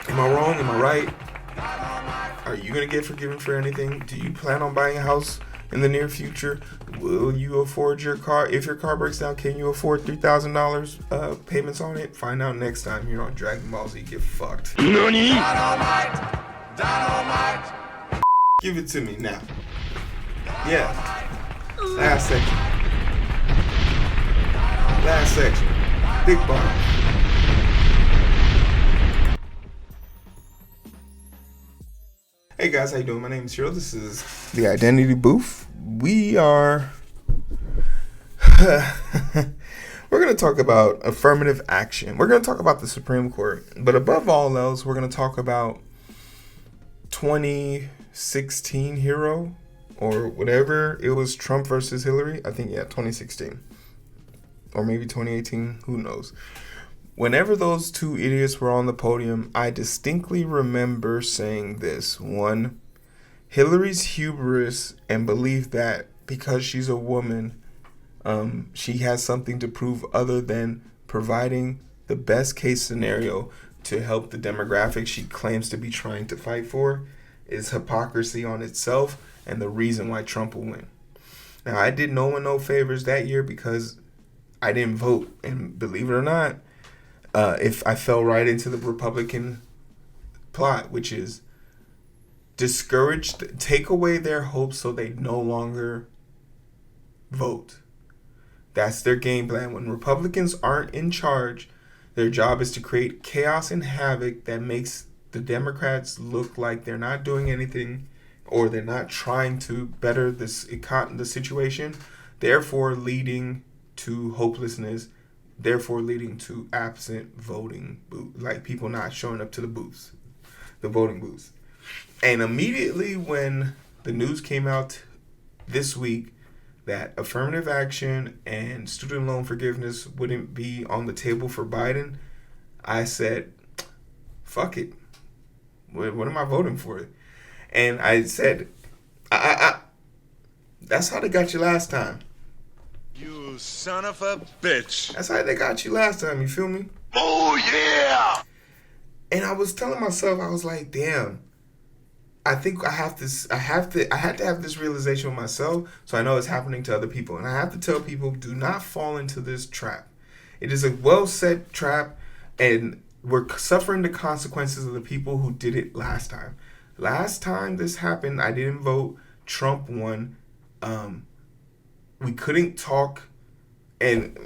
Am I wrong? Am I right? Are you going to get forgiven for anything? Do you plan on buying a house in the near future? Will you afford your car? If your car breaks down, can you afford $3,000 payments on it? Find out next time here on Dragon Ball Z. Get fucked. NANI? Dynamite! Dynamite! Give it to me now. Yeah. Last section. Last section. Big bomb. Hey guys, how you doing? My name is Heero. This is the Identity Booth. We are we're going to talk about affirmative action. We're going to talk about the Supreme Court, but above all else, we're going to talk about 2016 Heero, or whatever it was, Trump versus Hillary. I think 2016 or maybe 2018. Who knows? Whenever those two idiots were on the podium, I distinctly remember saying this. One, Hillary's hubris and belief that because she's a woman, she has something to prove other than providing the best case scenario to help the demographic she claims to be trying to fight for, is hypocrisy on itself and the reason why Trump will win. Now, I did no one no favors that year because I didn't vote. And believe it or not, if I fell right into the Republican plot, which is discourage, take away their hopes so they no longer vote. That's their game plan. When Republicans aren't in charge, their job is to create chaos and havoc that makes the Democrats look like they're not doing anything or they're not trying to better the situation, therefore leading to hopelessness, therefore leading to absent voting, like people not showing up to the booths, the voting booths. And immediately when the news came out this week that affirmative action and student loan forgiveness wouldn't be on the table for Biden, I said, fuck it. What am I voting for? And I said, that's how they got you last time. You son of a bitch. That's how they got you last time, you feel me? Oh, yeah! And I was telling myself, I was like, damn, I think I had to have this realization with myself, so I know it's happening to other people. And I have to tell people, do not fall into this trap. It is a well-set trap, and we're suffering the consequences of the people who did it last time. Last time this happened, I didn't vote. Trump won. We couldn't talk, and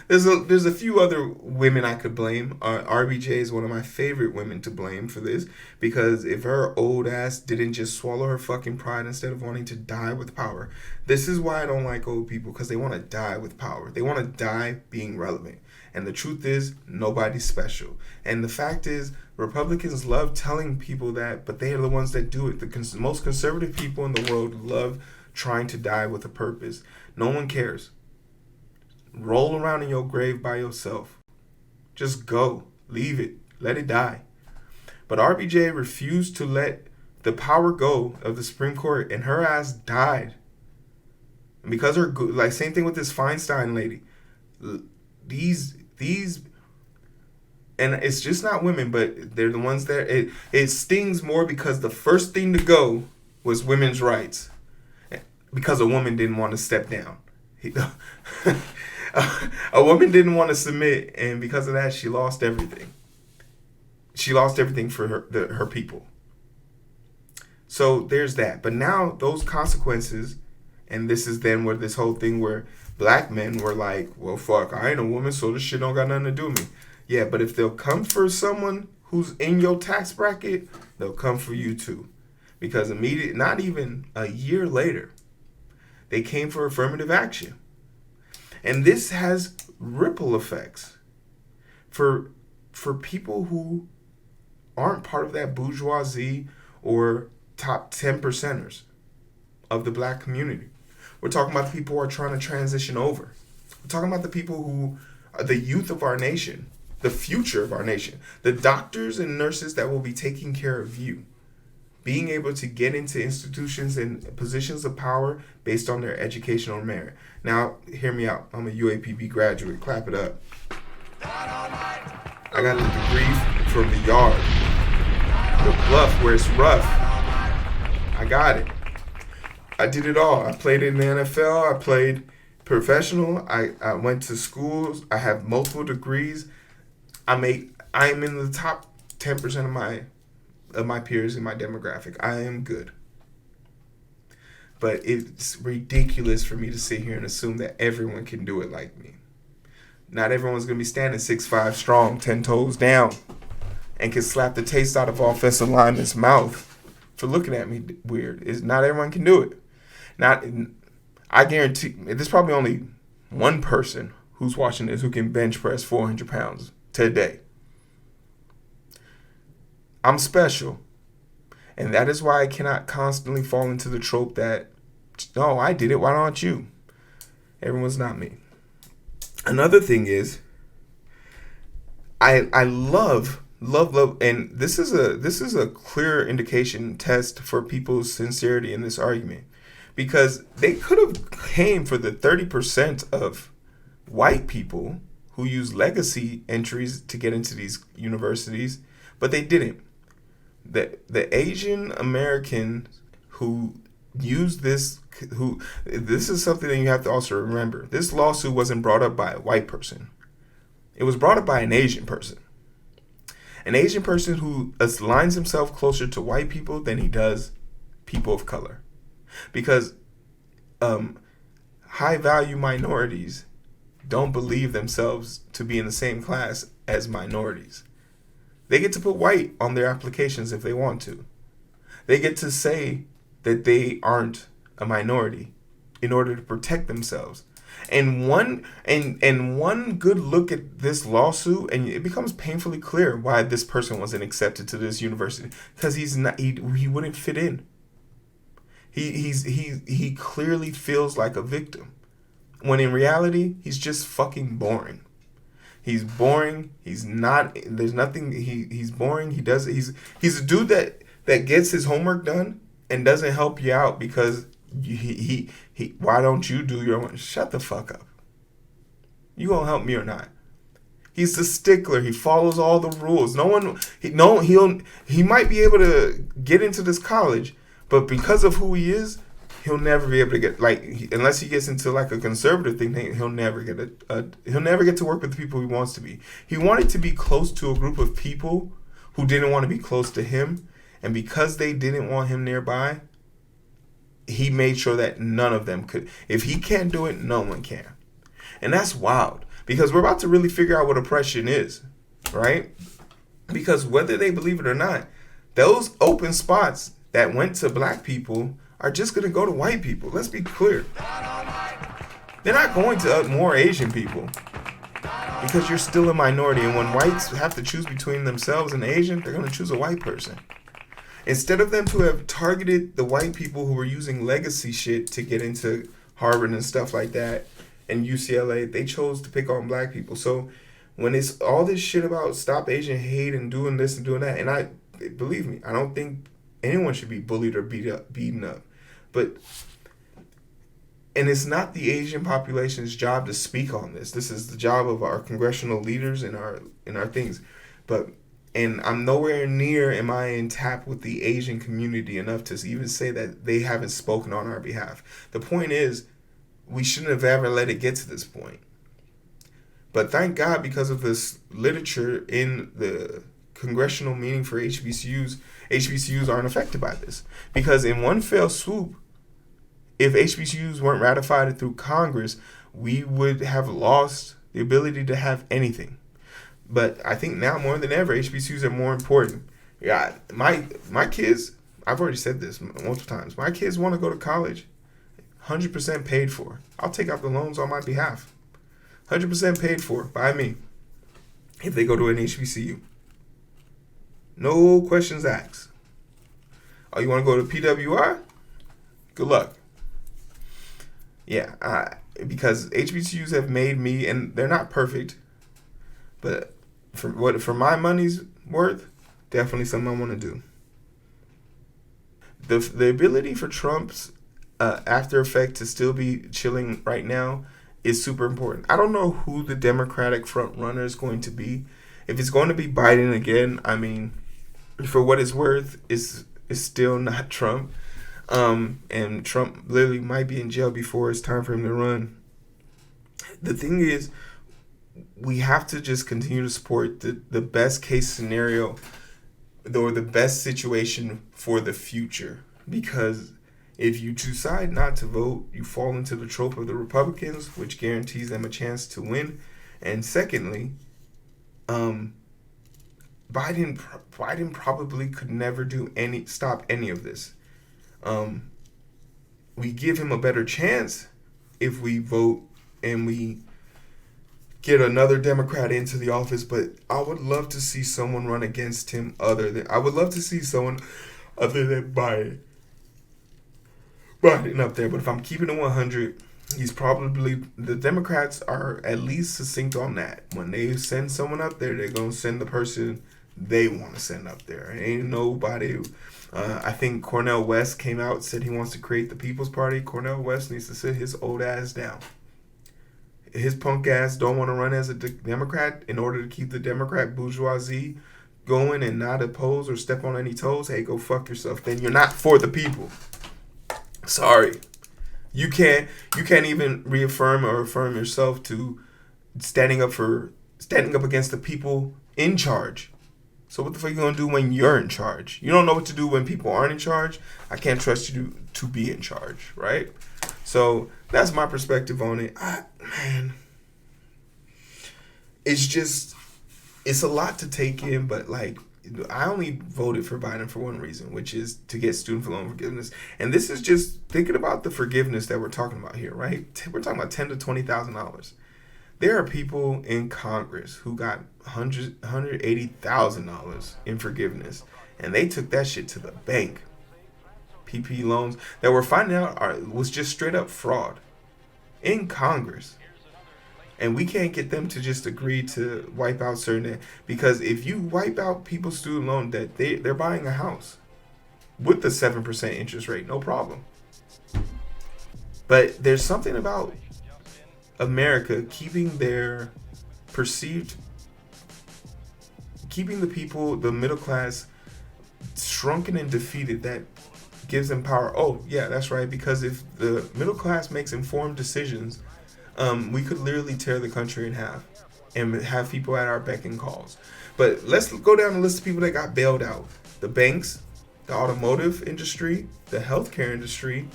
there's a few other women I could blame. RBJ is one of my favorite women to blame for this, because if her old ass didn't just swallow her fucking pride instead of wanting to die with power. This is why I don't like old people, because they want to die with power. They want to die being relevant. And the truth is, nobody's special. And the fact is, Republicans love telling people that, but they are the ones that do it. The most conservative people in the world love trying to die with a purpose. No one cares. Roll around in your grave by yourself. Just go. Leave it. Let it die. But RBJ refused to let the power go of the Supreme Court, and her ass died. And because her, like, same thing with this Feinstein lady. These, and it's just not women, but they're the ones that, it stings more because the first thing to go was women's rights. Because a woman didn't want to step down. A woman didn't want to submit, and because of that, she lost everything. She lost everything for her people. So there's that. But now those consequences, and this is then where this whole thing where black men were like, well, fuck, I ain't a woman, so this shit don't got nothing to do with me. Yeah, but if they'll come for someone who's in your tax bracket, they'll come for you too. Because not even a year later, they came for affirmative action. And this has ripple effects for people who aren't part of that bourgeoisie or top 10 percenters of the black community. We're talking about the people who are trying to transition over. We're talking about the people who are the youth of our nation, the future of our nation, the doctors and nurses that will be taking care of you. Being able to get into institutions and positions of power based on their educational merit. Now, hear me out. I'm a UAPB graduate. Clap it up. I got the degree from the yard. the bluff where it's rough. I got it. I did it all. I played in the NFL. I played professional. I went to schools. I have multiple degrees. I am in the top 10% of my peers in my demographic. I am good. But it's ridiculous for me to sit here and assume that everyone can do it like me. Not everyone's going to be standing 6'5" strong, 10 toes down, and can slap the taste out of offensive lineman's mouth for looking at me weird. Not everyone can do it. I guarantee there's probably only one person who's watching this who can bench press 400 pounds today. I'm special. And that is why I cannot constantly fall into the trope that, no, I did it, why don't you? Everyone's not me. Another thing is, I love, and this is a clear indication test for people's sincerity in this argument. Because they could have came for the 30% of white people who use legacy entries to get into these universities, but they didn't. The Asian Americans who use this is something that you have to also remember. This lawsuit wasn't brought up by a white person. It was brought up by an Asian person. An Asian person who aligns himself closer to white people than he does people of color. Because high value minorities don't believe themselves to be in the same class as minorities. They get to put white on their applications if they want to. They get to say that they aren't a minority in order to protect themselves. And one good look at this lawsuit, and it becomes painfully clear why this person wasn't accepted to this university, because he wouldn't fit in. He clearly feels like a victim, when in reality he's just fucking boring. He's boring. He's not. There's nothing. He's boring. He's a dude that gets his homework done and doesn't help you out because he why don't you do your homework? Shut the fuck up. You gonna help me or not? He's the stickler. He follows all the rules. He might be able to get into this college, but because of who he is, he'll never be able to get, unless he gets into like a conservative thing, he'll never get to work with the people he wants to be. He wanted to be close to a group of people who didn't want to be close to him, and because they didn't want him nearby, he made sure that none of them could. If he can't do it, no one can. And that's wild, because we're about to really figure out what oppression is, right? Because whether they believe it or not, those open spots that went to black people are just going to go to white people. Let's be clear. They're not going to more Asian people, because you're still a minority. And when whites have to choose between themselves and Asian, they're going to choose a white person. Instead of them to have targeted the white people who were using legacy shit to get into Harvard and stuff like that and UCLA, they chose to pick on black people. So when it's all this shit about stop Asian hate and doing this and doing that, and believe me, I don't think anyone should be bullied or beaten up. And it's not the Asian population's job to speak on this. This is the job of our congressional leaders and our things. And I'm nowhere near am I in tap with the Asian community enough to even say that they haven't spoken on our behalf. The point is, we shouldn't have ever let it get to this point. But thank God, because of this literature in the congressional meeting for HBCUs aren't affected by this. Because in one fell swoop, if HBCUs weren't ratified through Congress, we would have lost the ability to have anything. But I think now more than ever, HBCUs are more important. Yeah, my kids, I've already said this multiple times, my kids want to go to college, 100% paid for. I'll take out the loans on my behalf. 100% paid for by me if they go to an HBCU. No questions asked. Oh, you want to go to PWI? Good luck. Yeah, because HBCUs have made me, and they're not perfect, but for my money's worth, definitely something I want to do. The ability for Trump's after effect to still be chilling right now is super important. I don't know who the Democratic front runner is going to be. If it's going to be Biden again, I mean, for what it's worth, is still not Trump. And Trump literally might be in jail before it's time for him to run. The thing is, we have to just continue to support the best case scenario or the best situation for the future. Because if you decide not to vote, you fall into the trope of the Republicans, which guarantees them a chance to win. And secondly, Biden probably could never stop any of this. We give him a better chance if we vote and we get another Democrat into the office, but I would love to see someone run against him I would love to see someone other than Biden up there. But if I'm keeping it 100, the Democrats are at least succinct on that. When they send someone up there, they're going to send the person they want to send up there. Ain't nobody. I think Cornel West came out and said he wants to create the People's Party. Cornel West needs to sit his old ass down. His punk ass don't want to run as a Democrat in order to keep the Democrat bourgeoisie going and not oppose or step on any toes. Hey, go fuck yourself. Then you're not for the people. Sorry. You can't even reaffirm or affirm yourself to standing up against the people in charge. So what the fuck are you going to do when you're in charge? You don't know what to do when people aren't in charge. I can't trust you to be in charge, right? So that's my perspective on it. Man, it's a lot to take in, but like, I only voted for Biden for one reason, which is to get student loan forgiveness. And this is just thinking about the forgiveness that we're talking about here, right? We're talking about $10,000 to $20,000. There are people in Congress who got $180,000 in forgiveness, and they took that shit to the bank. PPP loans that we're finding out was just straight up fraud in Congress. And we can't get them to just agree to wipe out certain, because if you wipe out people's student loan debt, they're buying a house with the 7% interest rate, no problem. But there's something about America keeping the people, the middle class, shrunken and defeated, that gives them power. Oh, yeah, that's right. Because if the middle class makes informed decisions, we could literally tear the country in half and have people at our beck and calls. But let's go down the list of people that got bailed out. The banks, the automotive industry, the healthcare industry,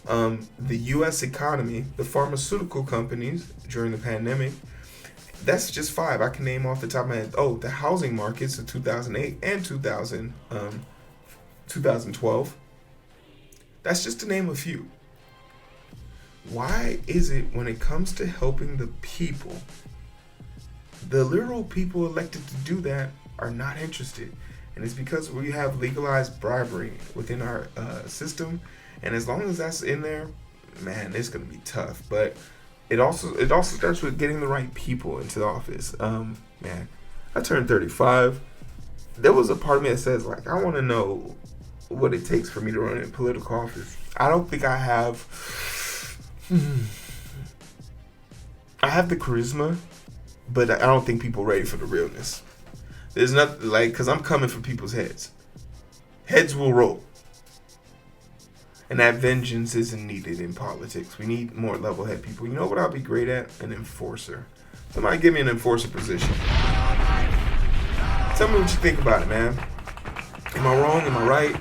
the U.S. economy, the pharmaceutical companies during the pandemic. That's just 5 I can name off the top of my head. Oh, the housing markets of 2008 and 2012. That's just to name a few. Why is it when it comes to helping the people, the literal people elected to do that are not interested? And it's because we have legalized bribery within our system. And as long as that's in there, man, it's going to be tough. But it also starts with getting the right people into the office. Man, I turned 35. There was a part of me that says, like, I want to know what it takes for me to run in political office. I don't think I have the charisma, but I don't think people are ready for the realness. There's nothing like, because I'm coming for people's heads. Heads will roll. And that vengeance isn't needed in politics. We need more level-head people. You know what I'll be great at? An enforcer. Somebody give me an enforcer position. Tell me what you think about it, man. Am I wrong? Am I right?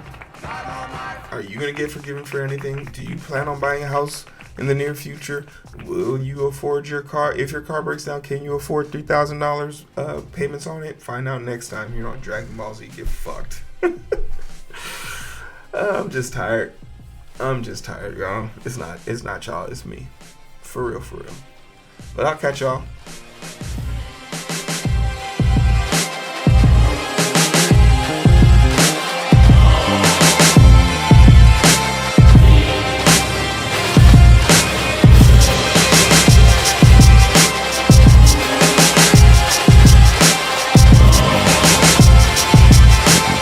Are you going to get forgiven for anything? Do you plan on buying a house in the near future? Will you afford your car? If your car breaks down, can you afford $3,000 payments on it? Find out next time here on Dragon Ball Z. Get fucked. I'm just tired, y'all. It's not y'all. It's me. For real. But I'll catch y'all.